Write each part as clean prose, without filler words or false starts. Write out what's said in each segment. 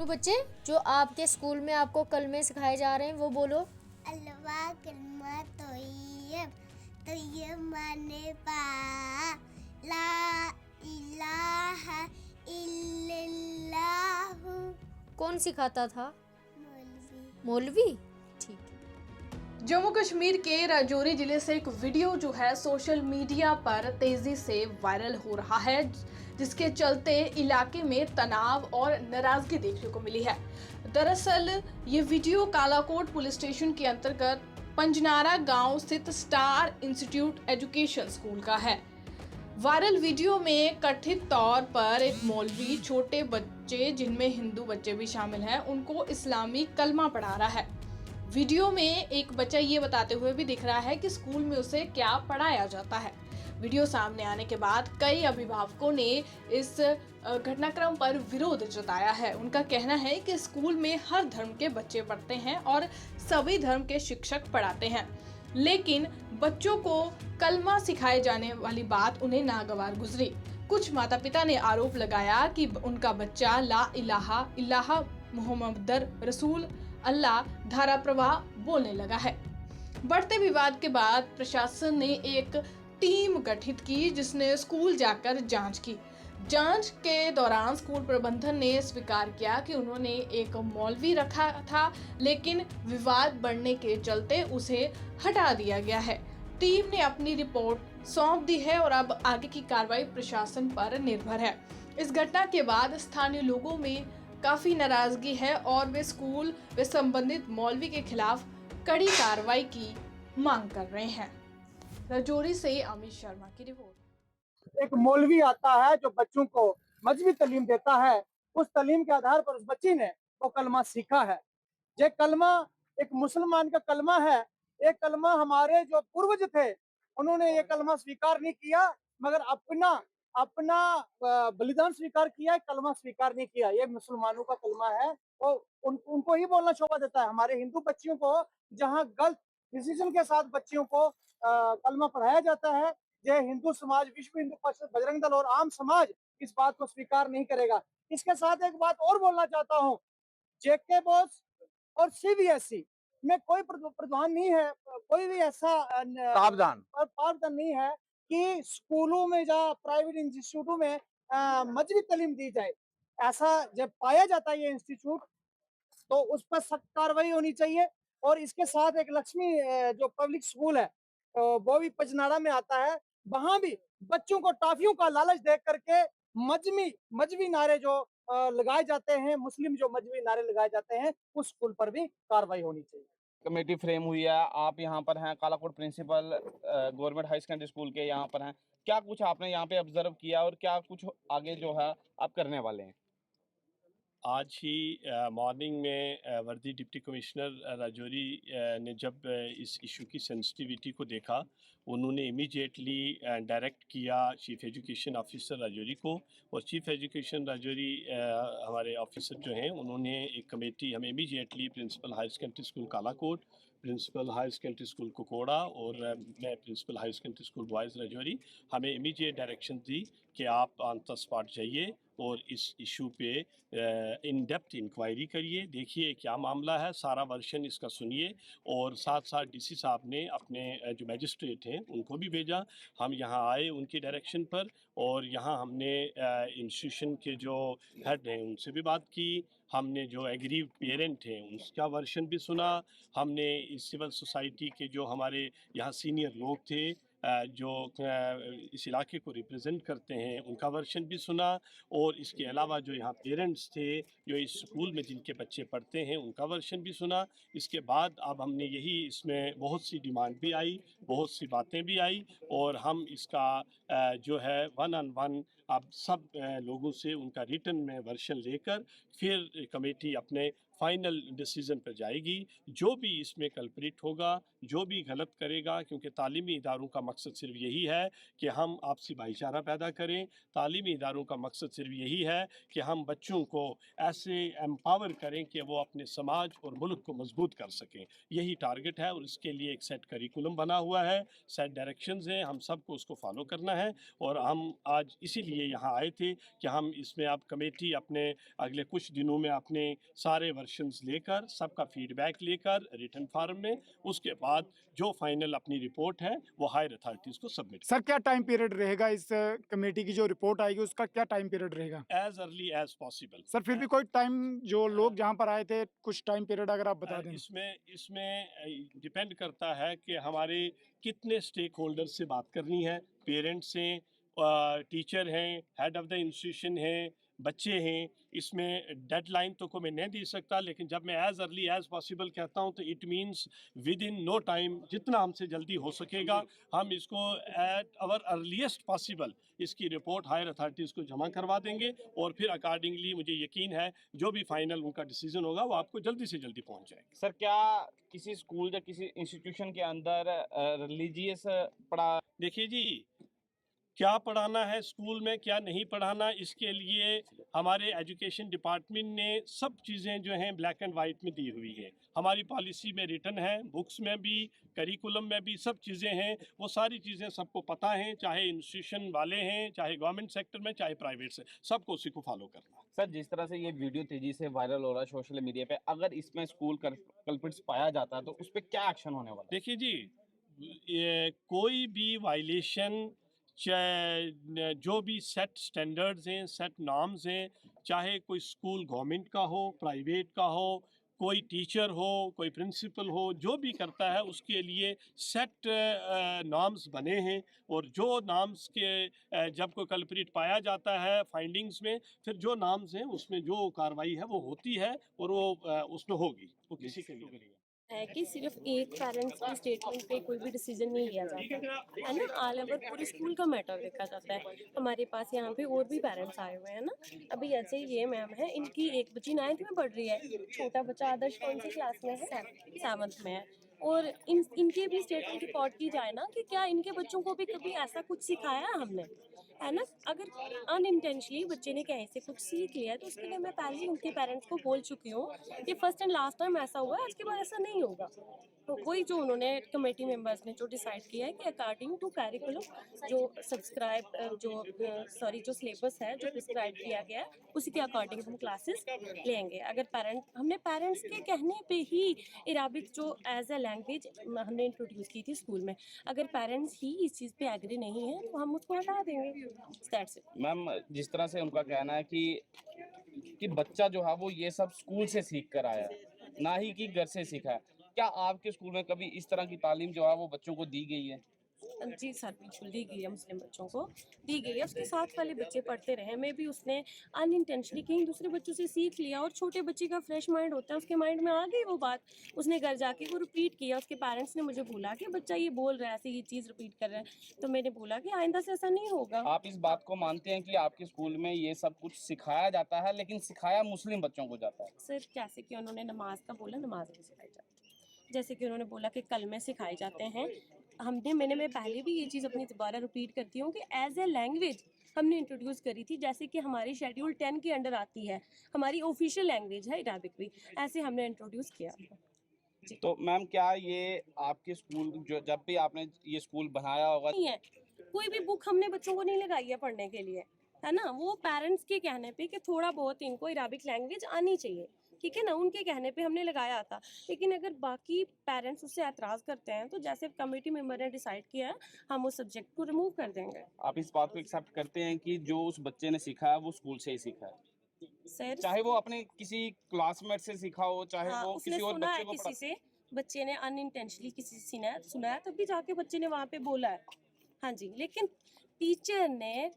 नन्नू बच्चे, जो आपके स्कूल में आपको कलमे सिखाए जा रहे हैं वो बोलो। अल्लाह कलमा तोय्यब तोय्यब माने पाक ला इलाहा इल्लल्लाहु। कौन सिखाता था? मौलवी। मौलवी। ठीक है। जम्मू कश्मीर के राजौरी जिले से एक वीडियो जो है सोशल मीडिया पर तेजी से वायरल हो रहा है, जिसके चलते इलाके में तनाव और नाराजगी देखने को मिली है। दरअसल ये वीडियो कालाकोट पुलिस स्टेशन के अंतर्गत पंजनारा गांव स्थित स्टार इंस्टीट्यूट एजुकेशन स्कूल का है। वायरल वीडियो में कथित तौर पर एक मौलवी छोटे बच्चे, जिनमें हिंदू बच्चे भी शामिल हैं, उनको इस्लामी कलमा पढ़ा रहा है। वीडियो में एक बच्चा ये बताते हुए भी दिख रहा है कि स्कूल में उसे क्या पढ़ाया जाता है। वीडियो सामने आने के बाद कई अभिभावकों ने इस घटनाक्रम पर विरोध जताया है। उनका कहना है कि स्कूल में हर धर्म के बच्चे पढ़ते हैं और सभी धर्म के शिक्षक पढ़ाते हैं, लेकिन बच्चों को कलमा सिखाए जाने वाली बात उन्हें नागवार गुजरी। कुछ माता पिता ने आरोप लगाया कि उनका बच्चा ला इलाहा इल्लल्लाह मुहम्मदुर रसूल अल्लाह धारा प्रवाह बोलने लगा है। बढ़ते विवाद के बाद प्रशासन ने एक टीम गठित की, जिसने स्कूल जाकर जांच की। जांच के दौरान स्कूल प्रबंधन ने स्वीकार किया कि उन्होंने एक मौलवी रखा था, लेकिन विवाद बढ़ने के चलते उसे हटा दिया गया है। टीम ने अपनी रिपोर्ट सौंप दी है और अब आगे की कार्रवाई प्रशासन पर निर्भर है। इस घटना के बाद स्थानीय लोगों में काफी नाराजगी है और वे स्कूल व संबंधित मौलवी के खिलाफ कड़ी कार्रवाई की मांग कर रहे हैं। राजौरी से अमित शर्मा की रिपोर्ट। एक मौलवी आता है जो बच्चों को मजहबी तालीम देता है। उस तालीम के आधार पर उस बच्ची ने वो कलमा सीखा है। ये कलमा एक मुसलमान का कलमा है। एक कलमा हमारे जो पूर्वज थे उन्होंने ये कलमा स्वीकार नहीं किया, मगर अपना अपना बलिदान स्वीकार किया, कलमा स्वीकार नहीं किया। ये मुसलमानों का कलमा है, तो उनको ही बोलना शोभा देता है। हमारे हिंदू बच्चियों को जहाँ गलत डिसीजन के साथ बच्चियों को कलमा पढ़ाया जाता है, ये हिंदू समाज, विश्व हिंदू परिषद, बजरंग दल और आम समाज इस बात को स्वीकार नहीं करेगा। इसके साथ एक बात और बोलना चाहता हूँ, जेके बोस और सीबीएसई में कोई प्रावधान नहीं है, कोई भी ऐसा प्रावधान नहीं है कि स्कूलों में या प्राइवेट इंस्टीट्यूटों में मजहबी तालीम दी जाए। ऐसा जब पाया जाता है ये इंस्टीट्यूट, तो उस पर सख्त कार्रवाई होनी चाहिए। और इसके साथ एक लक्ष्मी जो पब्लिक स्कूल है, वो भी पचनाड़ा में आता है। वहां भी बच्चों को टॉफियों का लालच देख करके मजहबी नारे जो लगाए जाते हैं, मुस्लिम जो मजहबी नारे लगाए जाते हैं, उस स्कूल पर भी कार्रवाई होनी चाहिए। कमेटी फ्रेम हुई है, आप यहाँ पर हैं, Kalakote principal government high secondary school के यहाँ पर हैं। क्या कुछ आपने यहाँ पे ऑब्जर्व किया और क्या कुछ आगे जो है आप करने वाले हैं? आज ही मॉर्निंग में वर्दी डिप्टी कमिश्नर राजौरी ने जब इस इशू की सेंसिटिविटी को देखा, उन्होंने इमीडिएटली डायरेक्ट किया चीफ़ एजुकेशन ऑफिसर राजौरी को, और चीफ़ एजुकेशन राजौरी हमारे ऑफिसर जो हैं उन्होंने एक कमेटी हमें immediately principal higher secondary school Kalakote, principal higher secondary school Kukora और मैं principal higher secondary school boys Rajouri, हमें इमीडिएट डायरेक्शन दी कि आप ऑन द स्पॉट जाइए और इस इशू पे इन डेप्थ इंक्वायरी करिए, देखिए क्या मामला है, सारा वर्शन इसका सुनिए। और साथ साथ डीसी साहब ने अपने जो मैजिस्ट्रेट हैं उनको भी भेजा। हम यहाँ आए उनकी डायरेक्शन पर, और यहाँ हमने इंस्टीट्यूशन के जो हेड हैं उनसे भी बात की। हमने जो एग्रीव पेरेंट हैं उसका वर्शन भी सुना। हमने इस सिविल सोसाइटी के जो हमारे यहाँ सीनियर लोग थे जो इस इलाके को रिप्रेजेंट करते हैं उनका वर्शन भी सुना। और इसके अलावा जो यहाँ पेरेंट्स थे जो इस स्कूल में जिनके बच्चे पढ़ते हैं उनका वर्शन भी सुना। इसके बाद अब हमने यही इसमें बहुत सी डिमांड भी आई, बहुत सी बातें भी आई, और हम इसका जो है वन ऑन वन अब सब लोगों से उनका रिटन में वर्शन लेकर फिर कमेटी अपने फाइनल डिसीजन पर जाएगी। जो भी इसमें कल्प्रिट होगा, जो भी गलत करेगा, क्योंकि तालीमी इदारों का मकसद सिर्फ यही है कि हम आपसी भाईचारा पैदा करें। तालीमी इदारों का मकसद सिर्फ यही है कि हम बच्चों को ऐसे एम्पावर करें कि वो अपने समाज और मुल्क को मजबूत कर सकें। यही टारगेट है और इसके लिए एक सेट करिकुलम बना हुआ है, सेट डायरेक्शंस हैं, हम सबको उसको फॉलो करना है। और हम आज इसीलिए यहाँ आए थे कि हम इसमें अब कमेटी अपने अगले कुछ दिनों में अपने सारे वर्शंस लेकर, सबका फीडबैक लेकर रिटन फॉर्म में, उसके बाद जो फाइनल अपनी रिपोर्ट है वो हायर अथॉरिटीज़ को सबमिट सर क्या टाइम पीरियड रहेगा इस कमेटी की जो रिपोर्ट आएगी उसका क्या टाइम पीरियड रहेगा? As early as possible. Sir फिर भी कोई टाइम, जो लोग जहाँ पर आए थे, कुछ टाइम पीरियड अगर आप बता दें। इसमें डिपेंड करता है कि हमारे कितने स्टेक होल्डर्स से बात करनी है। पेरेंट्स हैं, टीचर हैं, हेड ऑफ द इंस्टीट्यूशन हैं, बच्चे हैं। इसमें डेडलाइन तो को मैं नहीं दे सकता, लेकिन जब मैं एज अर्ली एज पॉसिबल कहता हूं तो it means within no time, जितना हमसे जल्दी हो सकेगा हम इसको एट आवर अर्लीस्ट पॉसिबल इसकी रिपोर्ट हायर अथॉरिटीज़ को जमा करवा देंगे और फिर अकॉर्डिंगली मुझे यकीन है जो भी फाइनल उनका डिसीजन होगा वो आपको जल्दी से जल्दी पहुंच जाएगा। सर क्या किसी स्कूल या किसी इंस्टीट्यूशन के अंदर रिलीजियस पढ़ा? देखिए जी, क्या पढ़ाना है स्कूल में, क्या नहीं पढ़ाना, इसके लिए हमारे एजुकेशन डिपार्टमेंट ने सब चीज़ें जो हैं ब्लैक एंड वाइट में दी हुई है। हमारी पॉलिसी में रिटन है, बुक्स में भी, करिकुलम में भी सब चीज़ें हैं। वो सारी चीज़ें सबको पता हैं, चाहे इंस्टीट्यूशन वाले हैं, चाहे गवर्नमेंट सेक्टर में, चाहे प्राइवेट से, सबको उसी को फॉलो करना है। सर जिस तरह से ये वीडियो तेजी से वायरल हो रहा है सोशल मीडिया पे, अगर इसमें स्कूल कल्प्रिट्स पाया जाता है तो उस पर क्या एक्शन होने वाला है? देखिए जी, कोई भी वायलेशन, चाहे जो भी सेट स्टैंडर्ड्स हैं, सेट नॉर्म्स हैं, चाहे कोई स्कूल गवर्नमेंट का हो, प्राइवेट का हो, कोई टीचर हो, कोई प्रिंसिपल हो, जो भी करता है उसके लिए सेट नॉर्म्स बने हैं। और जो नॉर्म्स के जब कोई कल्प्रिट पाया जाता है फाइंडिंग्स में, फिर जो नॉर्म्स हैं उसमें जो कार्रवाई है वो होती है और वो उसमें होगी, वो किसी के लिए है कि सिर्फ एक पेरेंट्स की स्टेटमेंट पे कोई भी डिसीजन नहीं लिया जाता है ना, ऑल ओवर पूरे स्कूल का मैटर देखा जाता है। हमारे पास यहाँ पे और भी पेरेंट्स आए हुए हैं ना, अभी ऐसे ये मैम है, इनकी एक बच्ची 9th में पढ़ रही है, छोटा बच्चा आदर्श कौन सी क्लास में है? 7th में है। और इनके भी स्टेटमेंट रिकॉर्ड की जाए ना कि क्या इनके बच्चों को भी कभी ऐसा कुछ सिखाया हमने, है ना। अगर अनइंटेंशनली बच्चे ने कहीं से कुछ सीख लिया है तो उसके लिए मैं पहले ही उनके पेरेंट्स को बोल चुकी हूँ कि फर्स्ट एंड लास्ट टाइम ऐसा हुआ है, आज के बाद ऐसा नहीं होगा। तो वही जो उन्होंने कमेटी मेंबर्स ने जो डिसाइड किया है कि अकॉर्डिंग टू कैरिकुलम जो जो सिलेबस है जो प्रिस्क्राइब किया गया है उसी के अकॉर्डिंग हम क्लासेस लेंगे। अगर हमने पेरेंट्स के कहने पे ही अराबिक जो एज ए लैंग्वेज हमने इंट्रोड्यूस की थी स्कूल में, अगर पेरेंट्स ही इस चीज़ पे एग्री नहीं है तो हम उसको हटा देंगे। That's it. मैम जिस तरह से उनका कहना है कि बच्चा जो है वो ये सब स्कूल से सीख कर आया है, ना ही कि घर से सीखा है, क्या आपके स्कूल में कभी इस तरह की तालीम जो है वो बच्चों को दी गई है? जी सर, बिल्कुल दी गई है, मुस्लिम बच्चों को दी गई है। उसके साथ वाले बच्चे पढ़ते रहे, मे भी उसने अनइंटेंशनली कहीं दूसरे बच्चों से सीख लिया और छोटे बच्चे का फ्रेश माइंड होता है, उसके माइंड में आ गई वो बात, उसने घर जाके वो रिपीट किया। उसके पेरेंट्स ने मुझे बोला कि बच्चा ये बोल रहा है, ऐसे ये चीज़ रिपीट कर रहा है, तो मैंने बोला कि आइंदा से ऐसा नहीं होगा। आप इस बात को मानते हैं कि आपके स्कूल में ये सब कुछ सिखाया जाता है, लेकिन सिखाया मुस्लिम बच्चों को जाता है? सर जैसे कि उन्होंने नमाज का बोला, नमाज नहीं सिखाई जाती। जैसे कि उन्होंने बोला कि कलमे सिखाए जाते हैं, मैंने पहले भी ये चीज़ अपनी दोबारा रिपीट करती हूँ कि एज ए लैंग्वेज हमने इंट्रोड्यूस करी थी, जैसे कि हमारी शेड्यूल 10 के अंडर आती है, हमारी ऑफिशियल लैंग्वेज है अराबिक भी, ऐसे हमने इंट्रोड्यूस किया। तो मैम क्या ये आपके स्कूल जो जब भी आपने ये स्कूल बनाया होगा, नहीं है कोई भी बुक हमने बच्चों को नहीं लगाई है पढ़ने के लिए, है ना, वो पेरेंट्स के कहने पे कि थोड़ा बहुत इनको अराबिक लैंग्वेज आनी चाहिए, ठीक है ना, उनके कहने पे हमने लगाया था। लेकिन अगर बाकी पेरेंट्स उससे एतराज़ करते हैं तो जैसे कमेटी मेंबर ने डिसाइड किया है हम उस सब्जेक्ट को रिमूव कर देंगे। आप इस बात को एक्सेप्ट करते हैं कि जो उस बच्चे ने सीखा है वो स्कूल से ही सीखा है? सर चाहे वो अपने किसी क्लासमेट से सीखा हो, चाहे हाँ, वो उसने किसी और सुना बच्चे है को किसी से, बच्चे ने अनइंटेंशनली किसी से सुना है तभी जाके बच्चे ने वहाँ पे बोला है। हाँ जी, लेकिन टीचर ने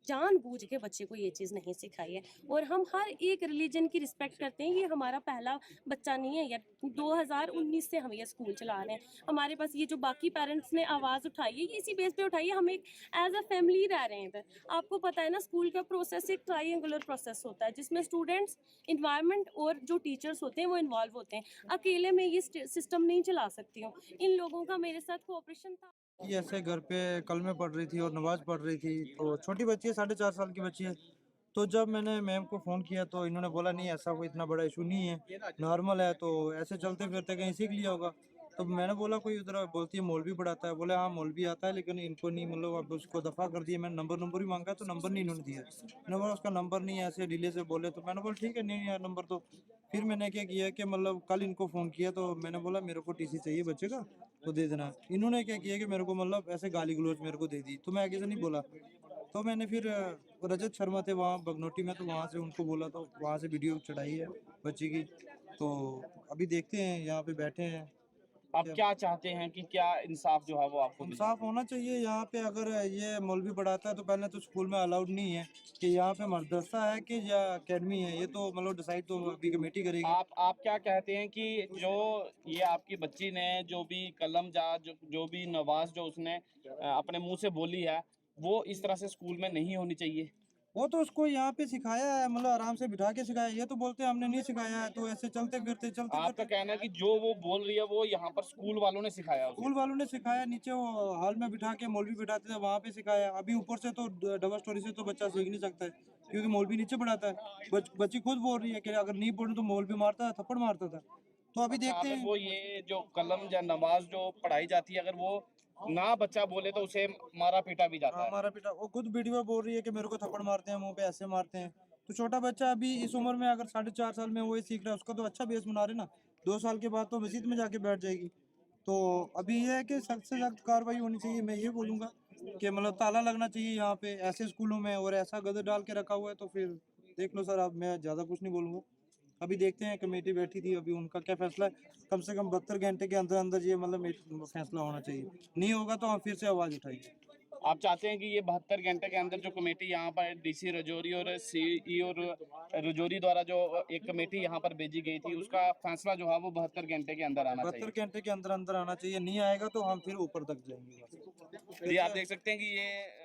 जानबूझ के बच्चे को ये चीज़ नहीं सिखाई है। और हम हर एक रिलीजन की रिस्पेक्ट करते हैं, ये हमारा पहला बच्चा नहीं है यार, 2019 से हम ये स्कूल चला रहे हैं। हमारे पास ये जो बाकी पेरेंट्स ने आवाज़ उठाई है ये इसी बेस पे उठाई है, हम एक एज अ फैमिली रह रहे हैं इधर। आपको पता है ना स्कूल का प्रोसेस एक ट्रायंगुलर प्रोसेस होता है जिसमें स्टूडेंट्स, इन्वायरमेंट और जो टीचर्स होते हैं वो इन्वॉल्व होते हैं। अकेले में ये सिस्टम नहीं चला सकती हूँ, इन लोगों का मेरे साथ कोऑपरेशन था। कि ऐसे घर पे कलमे पढ़ रही थी और नमाज पढ़ रही थी, तो छोटी बच्ची है, 4.5 साल की बच्ची है। तो जब मैंने मैम को फ़ोन किया तो इन्होंने बोला नहीं ऐसा कोई इतना बड़ा इशू नहीं है, नॉर्मल है, तो ऐसे चलते फिरते कहीं सीख लिया होगा। तो मैंने बोला कोई उधर, बोलती है मौलवी पढ़ाता है। बोले हाँ मौलवी आता है लेकिन इनको नहीं, मतलब अब उसको दफ़ा कर दिया। मैंने नंबर भी मांगा तो नंबर नहीं इन्होंने दिया। मैंने बोला उसका नंबर नहीं है, ऐसे डिले से बोले। तो मैंने बोला ठीक है, नहीं यार नंबर तो। फिर मैंने क्या किया कि मतलब कल इनको फ़ोन किया तो मैंने बोला मेरे को टीसी चाहिए बच्चे का, तो दे देना। इन्होंने क्या किया कि मेरे को मतलब ऐसे गाली गलौज मेरे को दे दी, तो मैं आगे से नहीं बोला। तो मैंने फिर रजत शर्मा थे वहाँ बगनोटी में, तो वहाँ से उनको बोला, तो वहाँ से वीडियो चढ़ाई है बच्ची की। तो अभी देखते हैं, यहाँ पे बैठे हैं। आप क्या चाहते हैं कि क्या इंसाफ जो है वो आपको मिले? इंसाफ होना चाहिए यहाँ पे। अगर ये मौलवी पढ़ाता है तो पहले तो स्कूल में अलाउड नहीं है कि यहाँ पे मदरसा है कि या अकेडमी है, ये तो मतलब डिसाइड तो अभी कमेटी करेगी। आप क्या कहते हैं कि जो ये आपकी बच्ची ने जो भी कलम जो भी नवाज जो उसने अपने मुंह से बोली है, वो इस तरह से स्कूल में नहीं होनी चाहिए? वो तो उसको यहाँ पे सिखाया है, मतलब आराम से बिठा के सिखाया। ये तो बोलते हैं हमने नहीं सिखाया है, तो ऐसे चलते फिरते आपका कहना है कि जो वो बोल रही है वो यहाँ पर स्कूल वालों ने सिखाया उसे? स्कूल वालों ने सिखाया। नीचे वो हॉल में बिठा के मौलवी बिठाते थे, वहाँ पे सिखाया। अभी ऊपर से तो डबल स्टोरी से तो बच्चा सीख नहीं सकता है, क्योंकि मौलवी नीचे पढ़ाता है। बच्ची खुद बोल रही है कि अगर नहीं पढ़ूं तो मौलवी मारता है, थप्पड़ मारता था। तो अभी अच्छा, देखते अगर हैं। वो ये जो कलम या नमाज जो पढ़ाई जाती है, अगर वो ना बच्चा बोले तो उसे मारा पीटा भी जाता है? हमारा बेटा वो खुद वीडियो में बोल रही है कि मेरे को थप्पड़ मारते हैं, मुंह पे ऐसे मारते हैं। तो छोटा बच्चा अभी इस उम्र में अगर 4.5 साल में वो ही सीख रहा है, उसका तो अच्छा बेस बना रहे ना। 2 साल के बाद तो मस्जिद में जाके बैठ जाएगी। तो अभी ये है कि सख्त से सख्त कार्रवाई होनी चाहिए। मैं ये बोलूँगा कि मतलब ताला लगना चाहिए यहाँ पे ऐसे स्कूलों में, और ऐसा गदर डाल के रखा हुआ है तो फिर देख लो सर। अब मैं ज़्यादा कुछ नहीं बोलूँगा। अभी देखते हैं, कमेटी बैठी थी, अभी उनका क्या फैसला है। कम से कम 72 घंटे के अंदर अंदर ये मतलब फैसला होना चाहिए। नहीं होगा तो हम फिर से आवाज़ उठाएंगे। आप चाहते हैं कि ये 72 घंटे के अंदर जो कमेटी यहाँ पर डीसी राजौरी और सीई और राजौरी द्वारा जो एक कमेटी यहाँ पर भेजी गई थी, उसका फैसला जो है वो 72 घंटे के अंदर आना चाहिए? 72 घंटे के अंदर अंदर आना चाहिए। नहीं आएगा तो हम फिर ऊपर तक जाएंगे। जी, आप देख सकते हैं कि ये